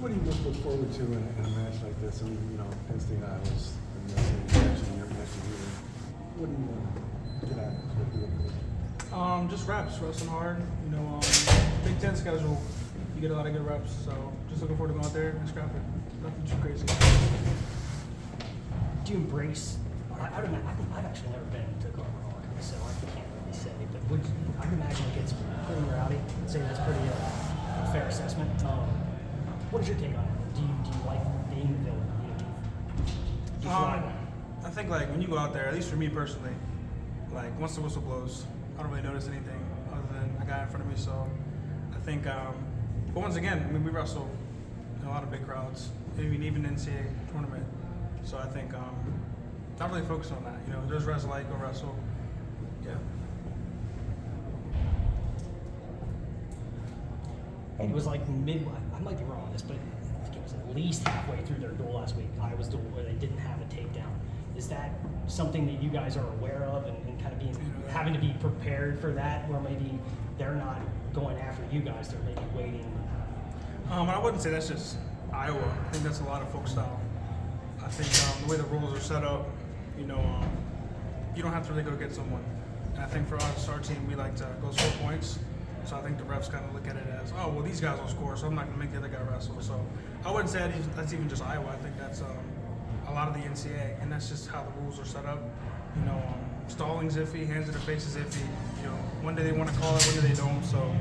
What do you most look forward to in a match like this? I mean, Penn State and Iowa's in the same direction you're matching here. What do you want to get at? What do you look forward to? Just reps, wrestling hard. Big Ten schedule, you get a lot of good reps. So just looking forward to going out there and scrap it. Nothing too crazy. Do you embrace? I've actually never been to Carver Hawkeye, so I can't really say. But I'd imagine it gets pretty rowdy. I'd say that's pretty a fair assessment. What is your take on it? Do you like being the villain? Do you fly? I think when you go out there, at least for me personally, once the whistle blows, I don't really notice anything other than a guy in front of me. So I think, but once again, we wrestle in a lot of big crowds, even NCAA tournament. So I think not really focused on that. There's wrestle, go wrestle. Yeah. It was I might be wrong on this, but I think it was at least halfway through their duel last week, Iowa's duel, where they didn't have a takedown. Is that something that you guys are aware of and kind of having to be prepared for that, where maybe they're not going after you guys, they're maybe waiting? I wouldn't say that's just Iowa. I think that's a lot of folk style. I think the way the rules are set up, you don't have to really go get someone. And I think for us, our team, we like to go score points. So I think the refs kind of look at it as, oh, well, these guys will score, so I'm not going to make the other guy wrestle. So I wouldn't say that's even just Iowa. I think that's a lot of the NCAA, and that's just how the rules are set up. Stalling's iffy, hands to the face is iffy. One day they want to call it, one day they don't. So,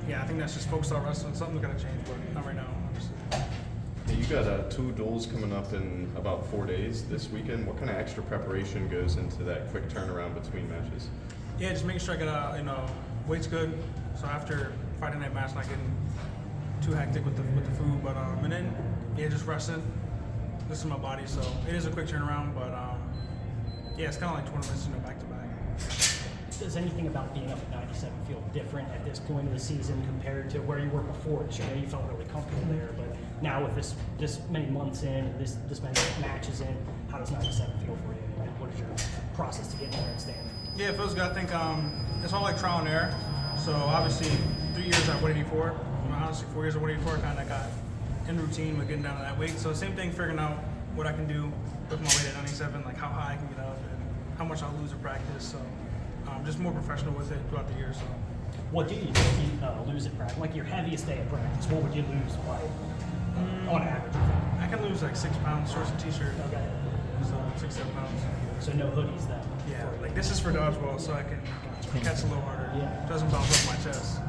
yeah, I think that's just folk style wrestling. Something's got to change, but not right now, obviously. Hey, you got 2 duels coming up in about 4 days this weekend. What kind of extra preparation goes into that quick turnaround between matches? Yeah, just making sure I get weight's good. So after Friday night match, not getting too hectic with the food, but and then just resting, listen to my body. So it is a quick turnaround, but it's kind of like tournaments, back to back. Does anything about being up at 97 feel different at this point of the season compared to where you were before this year? I know you felt really comfortable there, but now with this many months in, this many matches in, how does 97 feel for you? And what is your process to get there and stand? Yeah, it feels good. I think it's all like trial and error. So obviously, 3 years at 184. Honestly, 4 years at 184, kind of got in routine with getting down to that weight. So same thing, figuring out what I can do with my weight at 97, like how high I can get up and how much I'll lose in practice. So just more professional with it throughout the year. So what do you do if you lose at practice? Like your heaviest day at practice, what would you lose by on average? I can lose 6 pounds, shorts and t-shirt. Okay. So 6-7 pounds. So no hoodies then? Yeah, this is for dodgeball, so I can catch a little harder. Yeah. It doesn't bounce off my chest.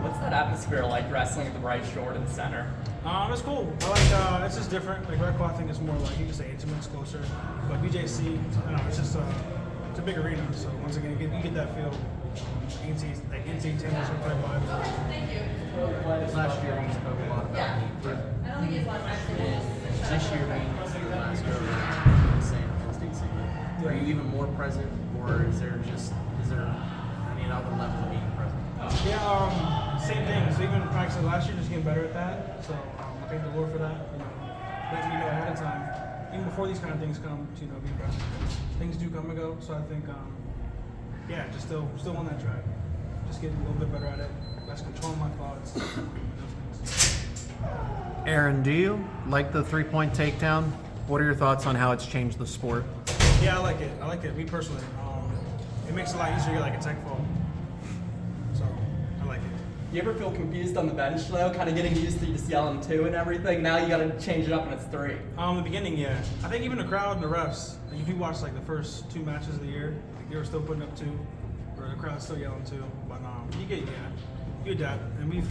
What's that atmosphere like wrestling at the right short and center? It's cool. I like it's just different. Red Claw, I think it's more you can say intimate, it's closer. But BJC, it's just it's a big arena. So once again, you get that feel. NC 10 or some type of vibe. Thank you. Last year you spoke a lot about I don't think it's last time. this year being the last go around, saying Penn State Senior. Are you even more present, or is there another level of being present? Yeah, same thing. So even practicing last year, just getting better at that. So I thank the Lord for that. Letting me know ahead of time, even before these kind of things come, to be present. Things do come and go. So I think, just still on that track. Just getting a little bit better at it. Less control my thoughts. Those things. Aaron, do you like the 3-point takedown? What are your thoughts on how it's changed the sport? Yeah, I like it. Me personally, it makes it a lot easier to get a tech fall. So I like it. You ever feel confused on the bench though, kind of getting used to just yelling 2 and everything? Now you got to change it up and it's 3. The beginning, yeah. I think even the crowd and the refs, if you watch the first 2 matches of the year, they were still putting up 2, or the crowd's still yelling 2. But you adapt, and we've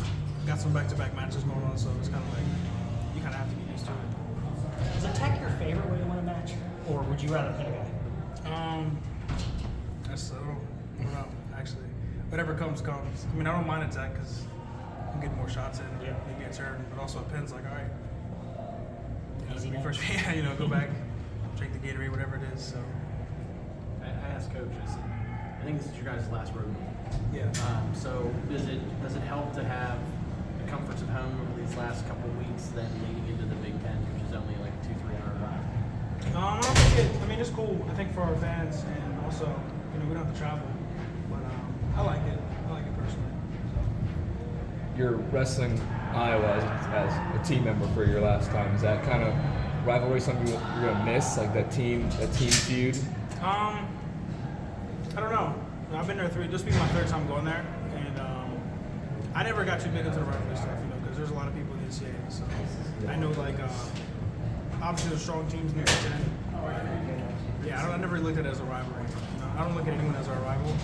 got some back-to-back matches going on, so it's kind of you kind of have to get used to it. Is attack your favorite way to win a match, or would you rather hit a guy? I don't know, actually. Whatever comes. I don't mind attack because I'm getting more shots in, maybe a turn, but also it depends. All right, Easy now. first, go back, drink the Gatorade, whatever it is. So I asked coaches. I think this is your guys' last road meeting. yeah. So does it help to have the comforts of home over these last couple of weeks, then leading into the Big Ten, which is only like a 2-3 hour drive? I don't think it's cool. I think for our fans, and also we don't have to travel, but I like it. I like it personally. So. you're wrestling Iowa as a team member for your last time. Is that kind of rivalry something you're gonna miss, like that team feud? I don't know. I've been there this will be my 3rd time going there, and I never got too big into the rivalry stuff, because there's a lot of people in the NCAA. So I know, obviously there's strong teams in the Big Ten. Yeah, I never looked at it as a rivalry. I don't look at anyone as our rival.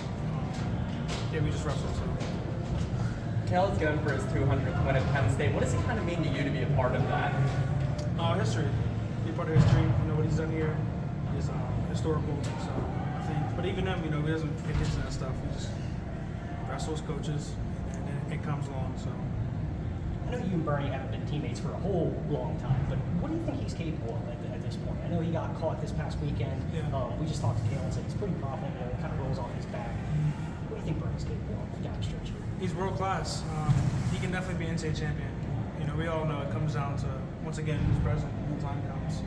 Yeah, we just wrestle. So. Kale's going for his 200th win at Penn State. What does it kind of mean to you to be a part of that? History. Be a part of history. What he's done here is historical. So I think, but even him, he doesn't get into that stuff. He just wrestles, coaches, and then it comes along. So. I know you and Bernie haven't been teammates for a whole long time, but what do you think he's capable of at this point? I know he got caught this past weekend. Yeah. We just talked to Kale and said he's pretty confident. It kind of rolls off his back. What do you think Bernie's capable of down the stretch here? He's world class. He can definitely be an NCAA champion. We all know it comes down to, once again, who's present when the time comes.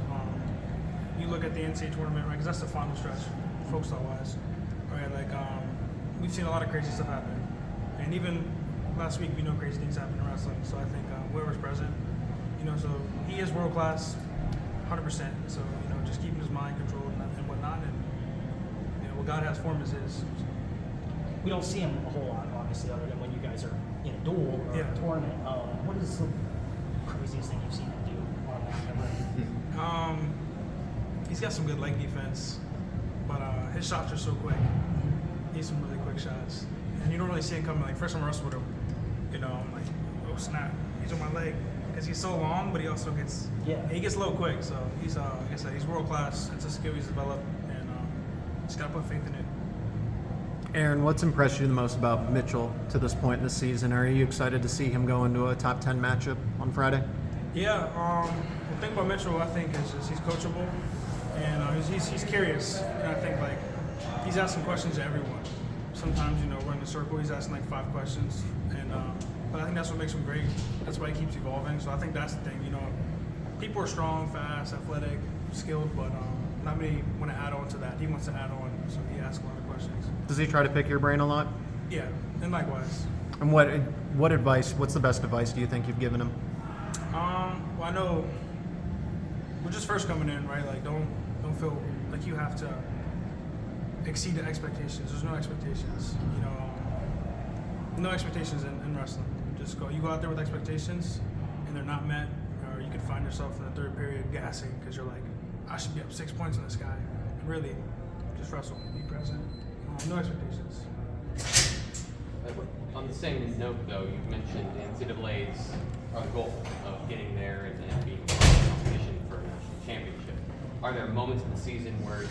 You look at the NCAA tournament, right? Because that's the final stretch, folk style-wise, right? We've seen a lot of crazy stuff happen, and even last week we know crazy things happen in wrestling. So I think whoever's present, so he is world class, 100%. So just keeping his mind controlled and whatnot, and what God has for him is his. We don't see him a whole lot, obviously, other than when you guys are in a duel or a tournament. What is the craziest thing you've seen him do on that? He's got some good leg defense, but his shots are so quick. He has some really quick shots, and you don't really see him coming. First time I wrestled with him, I'm like, oh snap, he's on my leg, because he's so long, but he also gets he gets low quick. So he's like I said, he's world class. It's a skill he's developed, and just gotta put faith in it. Aaron, what's impressed you the most about Mitchell to this point in the season? Are you excited to see him go into a top 10 matchup on Friday? Yeah, the thing about Mitchell, I think, is just he's coachable, and he's curious. And I think he's asking questions to everyone. Sometimes we're in the circle, he's asking 5 questions, and but I think that's what makes him great. That's why he keeps evolving. So I think that's the thing. People are strong, fast, athletic, skilled, but not many want to add on to that. He wants to add on, so he asks a lot of questions. Does he try to pick your brain a lot? Yeah, and likewise. And what's the best advice do you think you've given him? Well, I know we're just first coming in, right? Don't feel like you have to exceed the expectations. There's no expectations, no expectations in wrestling. You go out there with expectations, and they're not met, or you could find yourself in the 3rd period gassing because you're like, I should be up 6 points on this guy. And really, just wrestle, be present. No expectations. On the same note, though, you've mentioned NCAA's goal of getting there and being part of the competition for a national championship. Are there moments in the season where you,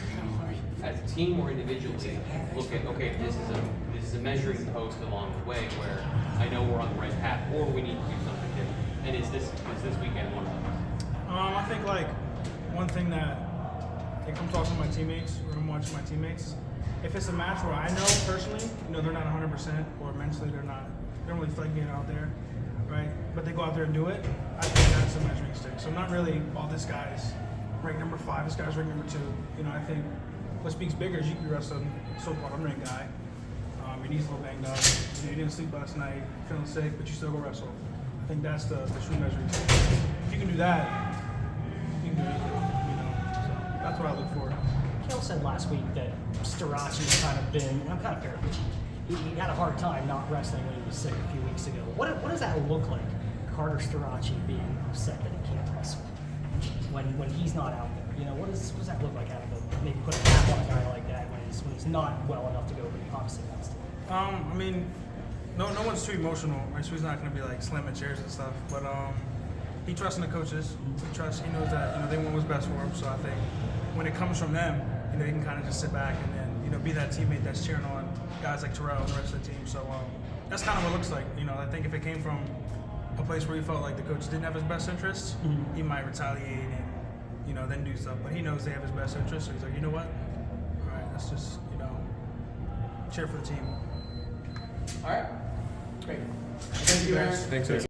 as a team or individually, look at, okay, this is a measuring post along the way where I know we're on the right path, or we need to do something different? And is this weekend one of those? I think one thing that I'm talking to my teammates, or I'm watching my teammates. If it's a match where I know personally, they're not 100%, or mentally they don't really feel like being out there, right? But they go out there and do it. I think that's a measuring stick. So I'm not really, this guy's ranked number 5, this guy's ranked number 2. I think what speaks bigger is you can be wrestling so-called unranked guy. Your knee's a little banged up. You didn't sleep last night, feeling sick, but you still go wrestle. I think that's the true measuring stick. If you can do that, you can do anything. So that's what I look for. Kale said last week that Starocci's kind of been, and I'm kind of paraphrasing, he had a hard time not wrestling when he was sick a few weeks ago. What does that look like, Carter Starocci being upset that he can't wrestle when he's not out there? What does that look like, having to maybe put a cap on a guy like that when he's not well enough to go, but he obviously wants to? No one's too emotional, right? So he's not going to be slamming chairs and stuff. But he trusts in the coaches. He knows that they want what's best for him. So I think when it comes from them, he can kind of just sit back and then be that teammate that's cheering on guys like Terrell and the rest of the team. So that's kind of what it looks like. I think if it came from a place where he felt like the coach didn't have his best interests, he might retaliate and then do stuff. But he knows they have his best interests, so he's like, you know what? All right, let's just cheer for the team. All right. Great. Thank you, guys. Thanks, Aaron.